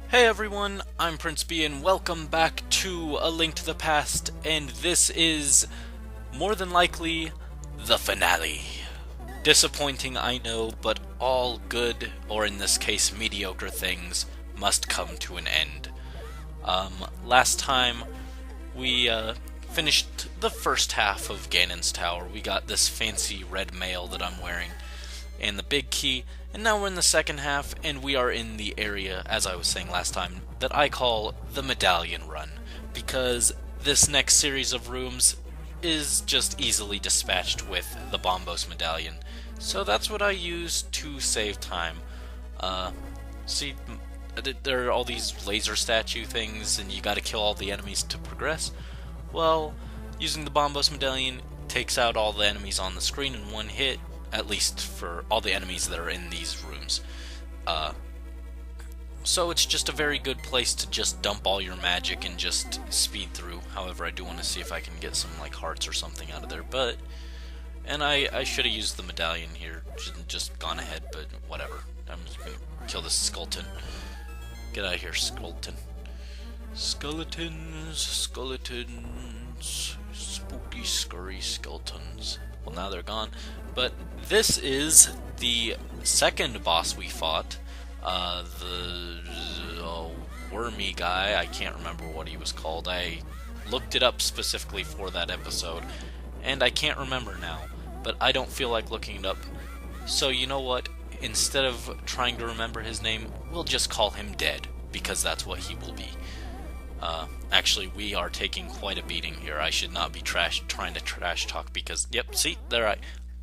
Hey everyone, I'm Prince B and welcome back to A Link to the Past, and this is, more than likely, the finale. Disappointing, I know, but all good, or in this case mediocre things, must come to an end. Last time, we finished the first half of Ganon's Tower. We got this fancy red mail that I'm wearing, and the big key, and now we're in the second half, and we are in the area, as I was saying last time, that I call the Medallion Run, because this next series of rooms is just easily dispatched with the Bombos Medallion. So that's what I use to save time. See, there are all these laser statue things, and you gotta kill all the enemies to progress. Well, using the Bombos Medallion takes out all the enemies on the screen in one hit, at least for all the enemies that are in these rooms. So it's just a very good place to just dump all your magic and just speed through. However, I do want to see if I can get some like hearts or something out of there, and I should have used the medallion here, shouldn't just gone ahead, but whatever. I'm just gonna kill this skeleton. Get out of here, skeleton. Skeletons, spooky, scurry skeletons. Well, now they're gone. But this is the second boss we fought. The wormy guy. I can't remember what he was called. I looked it up specifically for that episode, and I can't remember now. But I don't feel like looking it up. So you know what? Instead of trying to remember his name, we'll just call him Dead, because that's what he will be. Actually, we are taking quite a beating here. I should not be trying to trash talk because, yep, see, there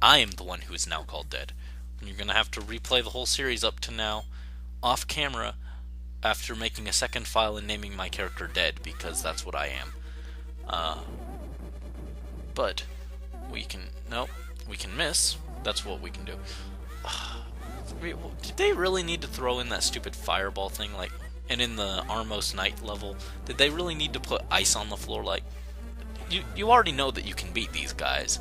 I am the one who is now called Dead. And you're going to have to replay the whole series up to now, off camera, after making a second file and naming my character Dead, because that's what I am. But, we can miss. That's what we can do. Did they really need to throw in that stupid fireball thing, like... And in the Armos Knight level, did they really need to put ice on the floor? Like, you already know that you can beat these guys.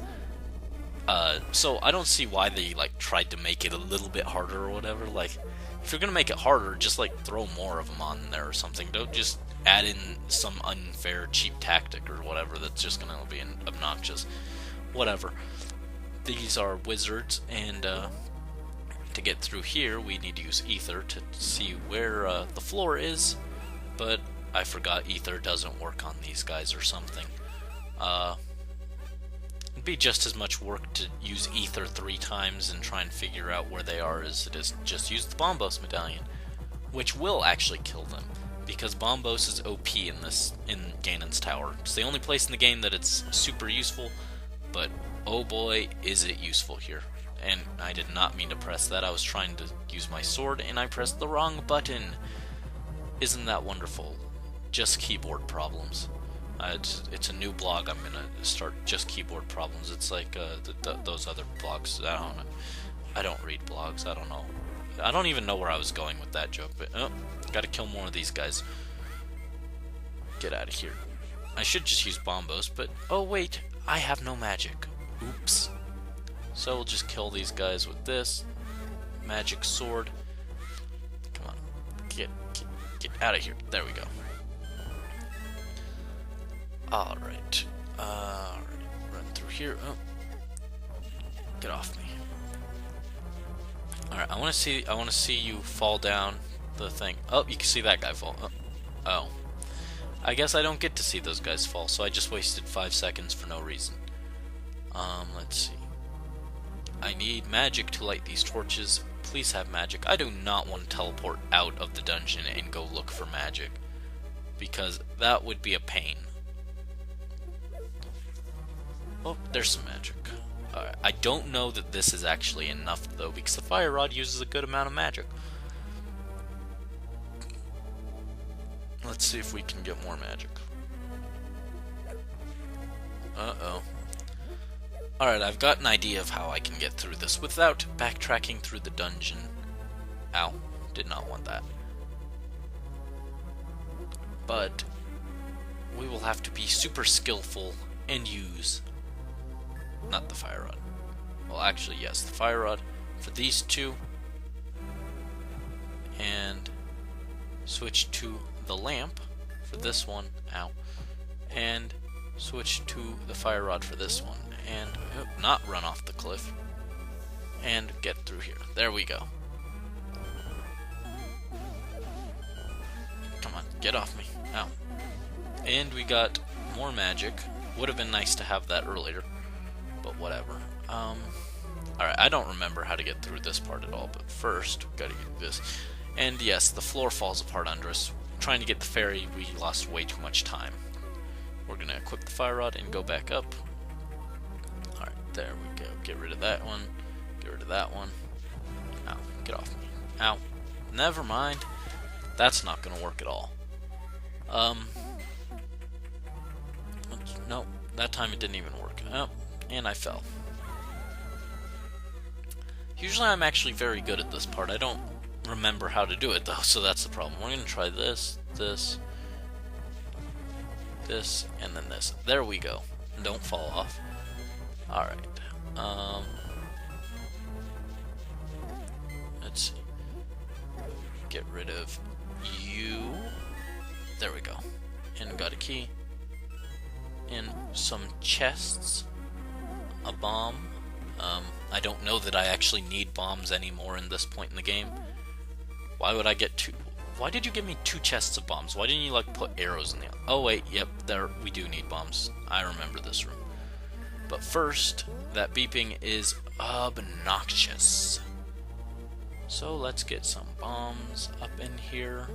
So I don't see why they, like, tried to make it a little bit harder or whatever. Like, if you're gonna make it harder, just, like, throw more of them on there or something. Don't just add in some unfair, cheap tactic or whatever that's just gonna be obnoxious. Whatever. These are wizards, and, to get through here, we need to use Ether to see where the floor is, but I forgot Ether doesn't work on these guys or something. It'd be just as much work to use Ether 3 times and try and figure out where they are as it is to just use the Bombos Medallion, which will actually kill them, because Bombos is OP in Ganon's Tower. It's the only place in the game that it's super useful, but oh boy, is it useful here. And I did not mean to press that. I was trying to use my sword, and I pressed the wrong button. Isn't that wonderful? Just keyboard problems. It's a new blog I'm gonna start. Just keyboard problems. It's like those other blogs. I don't know. I don't read blogs. I don't know. I don't even know where I was going with that joke. But gotta kill more of these guys. Get out of here. I should just use Bombos, but oh wait, I have no magic. Oops. So we'll just kill these guys with this magic sword. Come on, get out of here. There we go. All right, run through here. Oh, get off me. All right, I want to see you fall down the thing. Oh, you can see that guy fall. Oh, I guess I don't get to see those guys fall, so I just wasted 5 seconds for no reason. Let's see. I need magic to light these torches. Please have magic. I do not want to teleport out of the dungeon and go look for magic, because that would be a pain. Oh, there's some magic. Alright, I don't know that this is actually enough, though, because the fire rod uses a good amount of magic. Let's see if we can get more magic. Uh-oh. Alright, I've got an idea of how I can get through this without backtracking through the dungeon. Ow, did not want that. But we will have to be super skillful and use... not the fire rod. Well, actually, yes, the fire rod for these two. And switch to the lamp for this one, ow, and switch to the fire rod for this one, and not run off the cliff, and get through here. There we go. Come on, get off me. Ow. And we got more magic. Would have been nice to have that earlier, but whatever. Alright, I don't remember how to get through this part at all, but first, we gotta do this. And yes, the floor falls apart under us. Trying to get the fairy, we lost way too much time. We're gonna equip the fire rod and go back up. Alright, there we go. Get rid of that one. Get rid of that one. Ow, get off me. Ow. Never mind. That's not gonna work at all. No, that time it didn't even work. Oh, and I fell. Usually I'm actually very good at this part. I don't remember how to do it though, so that's the problem. We're gonna try this, this, this, and then this. There we go. Don't fall off. Alright. Let's see. Get rid of you. There we go. And we got a key. And some chests. A bomb. I don't know that I actually need bombs anymore in this point in the game. Why would I get two? Why did you give me 2 chests of bombs? Why didn't you like put arrows in the... Oh wait, yep, there, we do need bombs. I remember this room. But first, that beeping is obnoxious. So let's get some bombs up in here.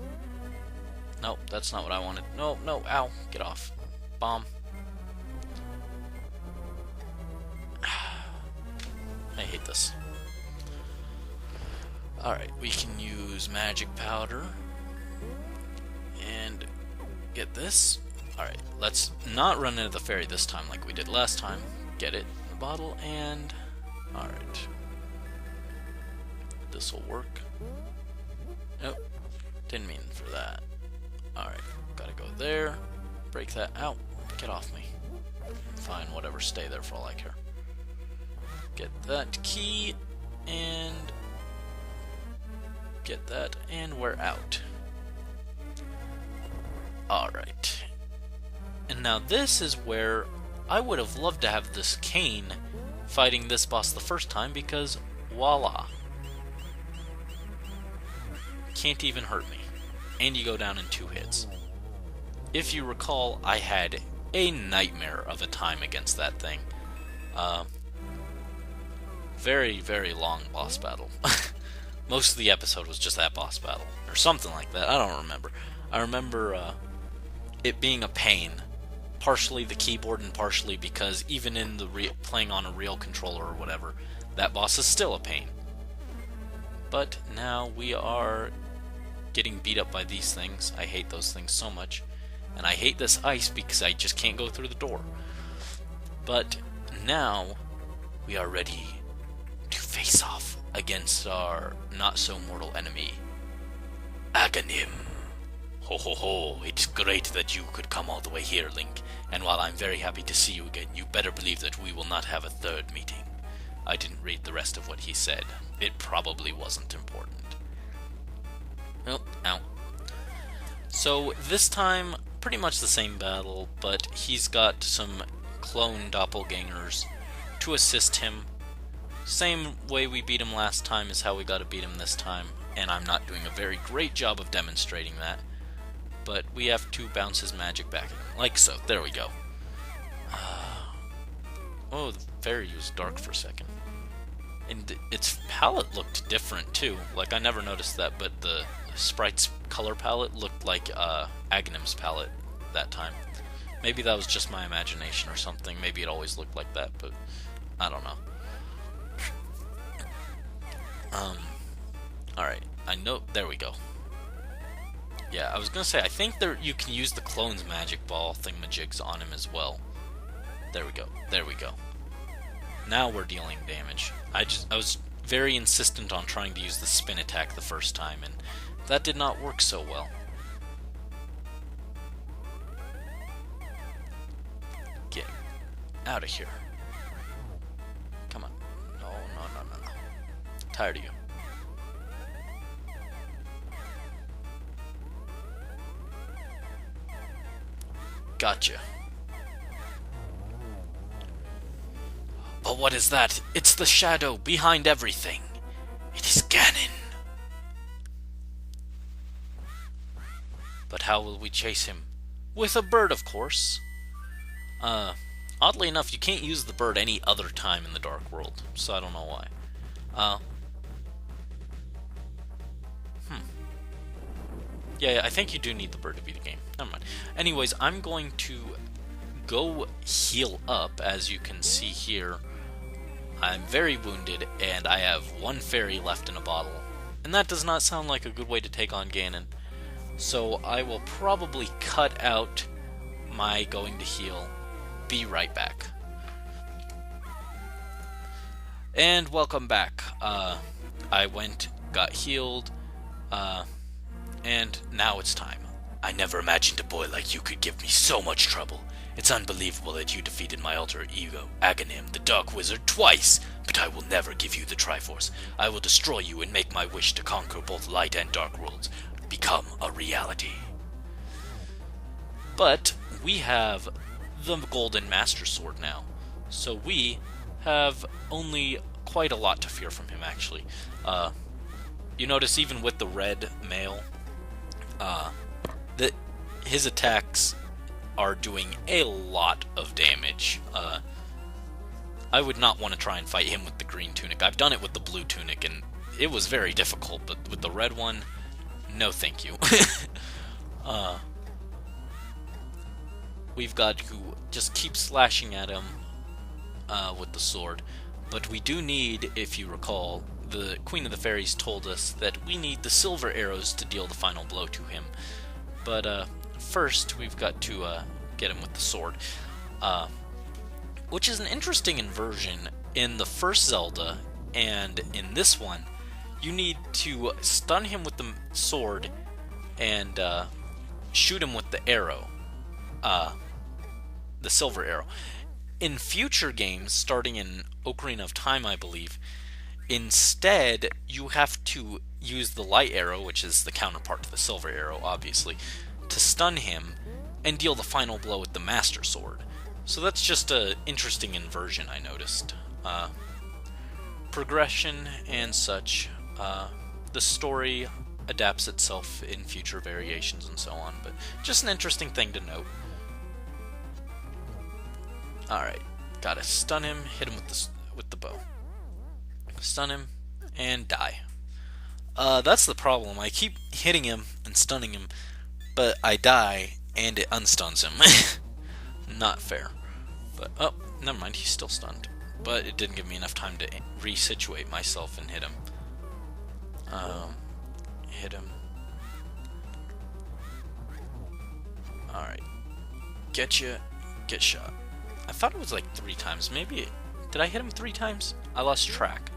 Nope, that's not what I wanted. No, no, ow, get off. Bomb. I hate this. Alright, we can use magic powder and get this. Alright, let's not run into the fairy this time like we did last time. Get it in the bottle and... Alright. This will work. Nope, didn't mean for that. Alright, gotta go there. Break that out. Get off me. Fine, whatever, stay there for all I care. Get that key and... Get that, and we're out. Alright. And now this is where I would have loved to have this cane fighting this boss the first time, because voila. Can't even hurt me. And you go down in 2 hits. If you recall, I had a nightmare of a time against that thing. Very, very long boss battle. Most of the episode was just that boss battle, or something like that. I don't remember. I remember it being a pain, partially the keyboard and partially because even in the playing on a real controller or whatever, that boss is still a pain. But now we are getting beat up by these things. I hate those things so much, and I hate this ice because I just can't go through the door. But now we are ready to face off against our not-so-mortal enemy, Ganon. Ho ho ho, it's great that you could come all the way here, Link, and while I'm very happy to see you again, you better believe that we will not have a third meeting. I didn't read the rest of what he said. It probably wasn't important. Oh, ow. So, this time, pretty much the same battle, but he's got some clone doppelgangers to assist him. Same way we beat him last time is how we gotta beat him this time, and I'm not doing a very great job of demonstrating that, but we have to bounce his magic back at him, like so. There we go. Oh, the fairy was dark for a second. And its palette looked different too. Like, I never noticed that, but the sprite's color palette looked like Aghanim's palette that time. Maybe that was just my imagination or something. Maybe it always looked like that, but I don't know. Alright, I know, there we go. Yeah, I was gonna say, I think there you can use the clone's magic ball thingamajigs on him as well. There we go, there we go. Now we're dealing damage. I was very insistent on trying to use the spin attack the first time, and that did not work so well. Get out of here. Come on. No, no, no, no, no. Tired of you. Gotcha. But what is that? It's the shadow behind everything. It is Ganon. But how will we chase him? With a bird, of course. Oddly enough, you can't use the bird any other time in the Dark World, so I don't know why. Yeah, I think you do need the bird to beat the game. Never mind. Anyways, I'm going to go heal up. As you can see here, I'm very wounded, and I have one fairy left in a bottle. And that does not sound like a good way to take on Ganon. So I will probably cut out my going to heal. Be right back. And welcome back. I went, got healed, and now it's time. I never imagined a boy like you could give me so much trouble. It's unbelievable that you defeated my alter ego, Ganon, the Dark Wizard, twice, but I will never give you the Triforce. I will destroy you and make my wish to conquer both light and dark worlds become a reality. But we have the Golden Master Sword now, so we have only quite a lot to fear from him, actually. You notice even with the red mail, that his attacks are doing a lot of damage. I would not want to try and fight him with the green tunic. I've done it with the blue tunic, and it was very difficult, but with the red one, no thank you. We've got to just keep slashing at him with the sword. But we do need, if you recall, the Queen of the Fairies told us that we need the silver arrows to deal the final blow to him. But first, we've got to get him with the sword. Which is an interesting inversion. In the first Zelda, and in this one, you need to stun him with the sword and shoot him with the arrow. The silver arrow. In future games, starting in Ocarina of Time, I believe, instead, you have to use the light arrow, which is the counterpart to the silver arrow, obviously, to stun him and deal the final blow with the Master Sword. So that's just an interesting inversion I noticed. Progression and such. The story adapts itself in future variations and so on, but just an interesting thing to note. Alright, gotta stun him, hit him with the bow. Stun him, and die. That's the problem. I keep hitting him and stunning him, but I die, and it unstuns him. Not fair. But, oh, never mind, he's still stunned. But it didn't give me enough time to resituate myself and hit him. Hit him. Alright. Get shot. I thought it was like 3 times. Maybe did I hit him 3 times? I lost track.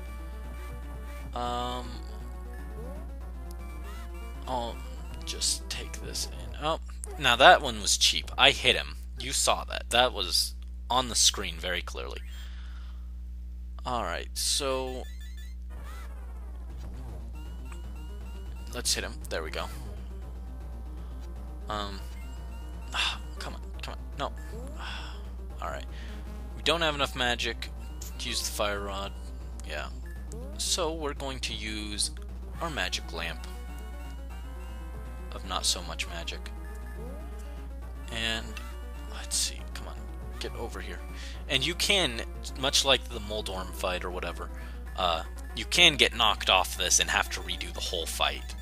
I'll just take this in. Oh, now that one was cheap. I hit him. You saw that. That was on the screen very clearly. Alright, so let's hit him. There we go. Come on. No. Alright. We don't have enough magic to use the fire rod. Yeah. So we're going to use our magic lamp of not so much magic. And let's see. Come on. Get over here. And you can, much like the Moldorm fight or whatever, you can get knocked off this and have to redo the whole fight.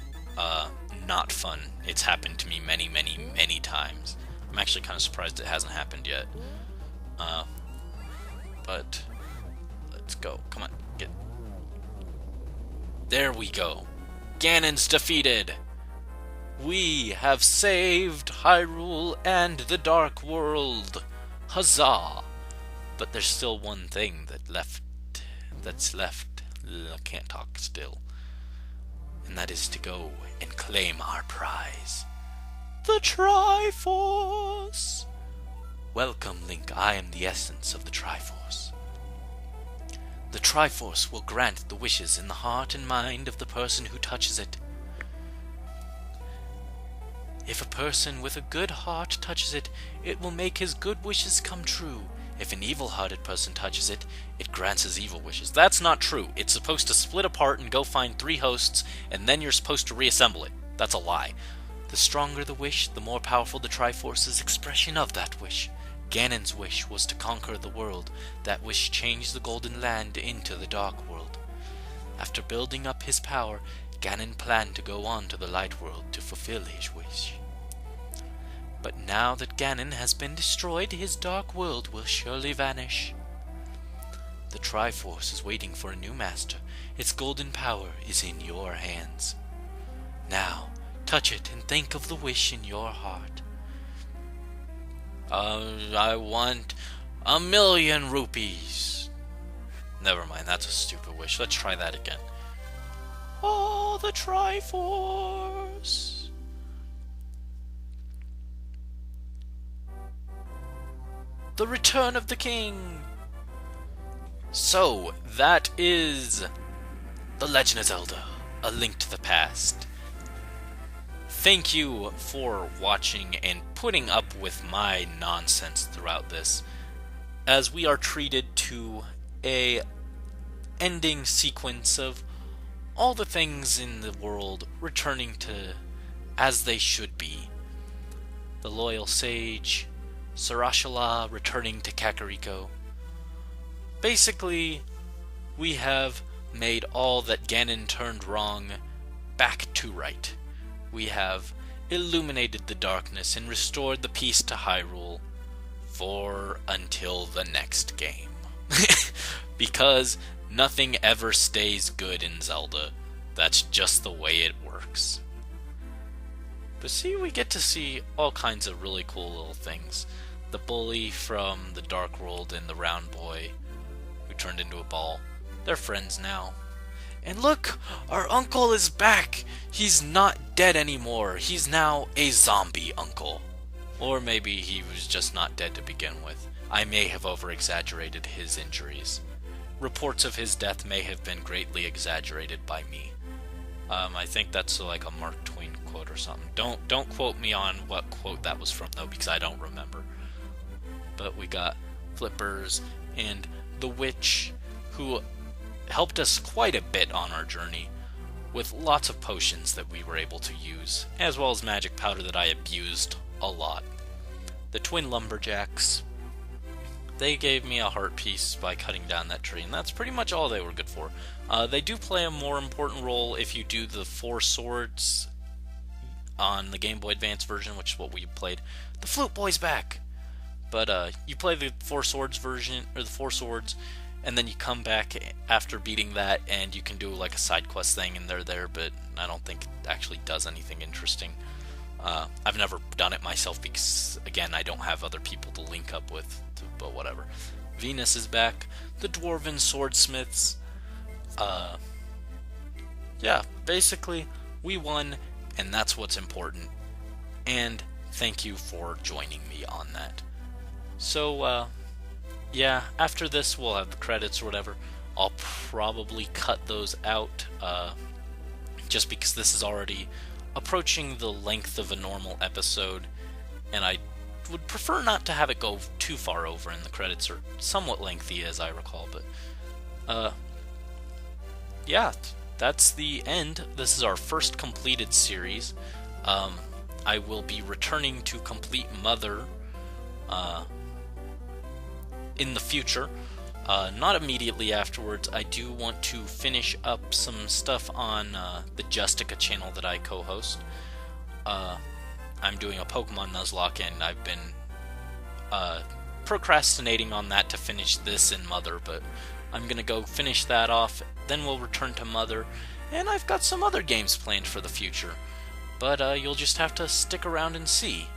Not fun. It's happened to me many, many, many times. I'm actually kind of surprised it hasn't happened yet. But let's go. Come on, get. There we go. Ganon's defeated. We have saved Hyrule and the Dark World. Huzzah! But there's still one thing that's left. I can't talk still. And that is to go and claim our prize. The Triforce! Welcome, Link. I am the essence of the Triforce. The Triforce will grant the wishes in the heart and mind of the person who touches it. If a person with a good heart touches it, it will make his good wishes come true. If an evil-hearted person touches it, it grants his evil wishes. That's not true. It's supposed to split apart and go find 3 hosts, and then you're supposed to reassemble it. That's a lie. The stronger the wish, the more powerful the Triforce's expression of that wish. Ganon's wish was to conquer the world. That wish changed the Golden Land into the Dark World. After building up his power, Ganon planned to go on to the Light World to fulfill his wish. But now that Ganon has been destroyed, his Dark World will surely vanish. The Triforce is waiting for a new master. Its golden power is in your hands. Now, touch it and think of the wish in your heart. I want 1,000,000 rupees. Never mind, that's a stupid wish. Let's try that again. Oh, the Triforce. The Return of the King. So, that is The Legend of Zelda, A Link to the Past. Thank you for watching and putting up with my nonsense throughout this, as we are treated to a ending sequence of all the things in the world returning to as they should be. The loyal sage, Sarashala returning to Kakariko. Basically, we have made all that Ganon turned wrong back to right. We have illuminated the darkness and restored the peace to Hyrule for until the next game. Because nothing ever stays good in Zelda. That's just the way it works. But see, we get to see all kinds of really cool little things. The bully from the Dark World and the round boy who turned into a ball. They're friends now. And look, our uncle is back! He's not dead anymore. He's now a zombie uncle. Or maybe he was just not dead to begin with. I may have over-exaggerated his injuries. Reports of his death may have been greatly exaggerated by me. I think that's like a Mark Twain quote or something. Don't quote me on what quote that was from though, because I don't remember. But we got Flippers and the Witch, who helped us quite a bit on our journey, with lots of potions that we were able to use, as well as magic powder that I abused a lot. The Twin Lumberjacks, they gave me a heart piece by cutting down that tree, and that's pretty much all they were good for. They do play a more important role if you do the 4 swords on the Game Boy Advance version, which is what we played. The Flute Boy's back! But you play the 4 swords version, or the 4 swords, and then you come back after beating that, and you can do like a side quest thing, and they're there, but I don't think it actually does anything interesting. I've never done it myself because, again, I don't have other people to link up with, but whatever. Venus is back. The Dwarven Swordsmiths. Yeah, basically, we won, and that's what's important. And thank you for joining me on that. So, yeah, after this we'll have the credits or whatever. I'll probably cut those out, just because this is already approaching the length of a normal episode, and I would prefer not to have it go too far over, and the credits are somewhat lengthy as I recall, but, yeah, that's the end. This is our first completed series. I will be returning to complete Mother, in the future, not immediately afterwards. I do want to finish up some stuff on the Justica channel that I co-host. I'm doing a Pokemon Nuzlocke, and I've been procrastinating on that to finish this and Mother, but I'm gonna go finish that off, then we'll return to Mother, and I've got some other games planned for the future, but you'll just have to stick around and see.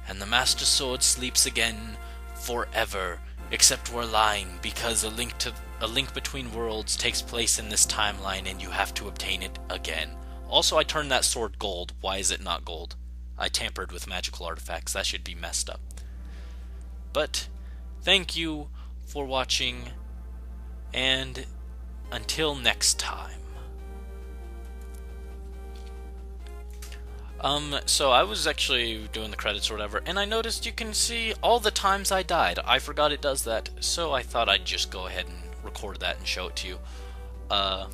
And the Master Sword sleeps again forever. Except we're lying, because a link between worlds takes place in this timeline, and you have to obtain it again. Also, I turned that sword gold. Why is it not gold? I tampered with magical artifacts. That should be messed up. But thank you for watching, and until next time. So I was actually doing the credits or whatever, and I noticed you can see all the times I died. I forgot it does that, so I thought I'd just go ahead and record that and show it to you. Uh,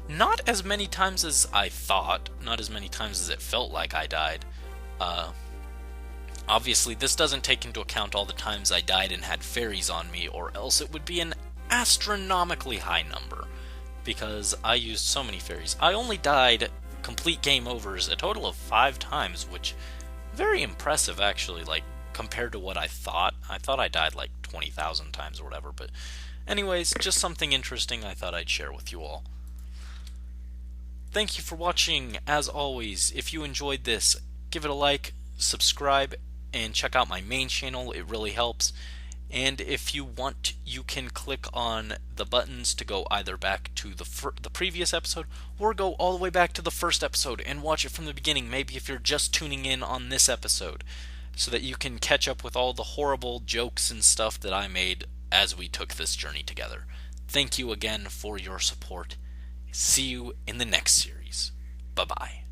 Not as many times as I thought, not as many times as it felt like I died. Uh, Obviously, this doesn't take into account all the times I died and had fairies on me, or else it would be an astronomically high number, because I used so many fairies. I only died complete game overs a total of 5 times, which very impressive actually, like compared to what I thought. I thought I died like 20,000 times or whatever, but anyways, just something interesting I thought I'd share with you all. Thank you for watching. As always, if you enjoyed this, give it a like, subscribe, and check out my main channel. It really helps. And if you want, you can click on the buttons to go either back to the previous episode or go all the way back to the first episode and watch it from the beginning, maybe if you're just tuning in on this episode, so that you can catch up with all the horrible jokes and stuff that I made as we took this journey together. Thank you again for your support. See you in the next series. Bye-bye.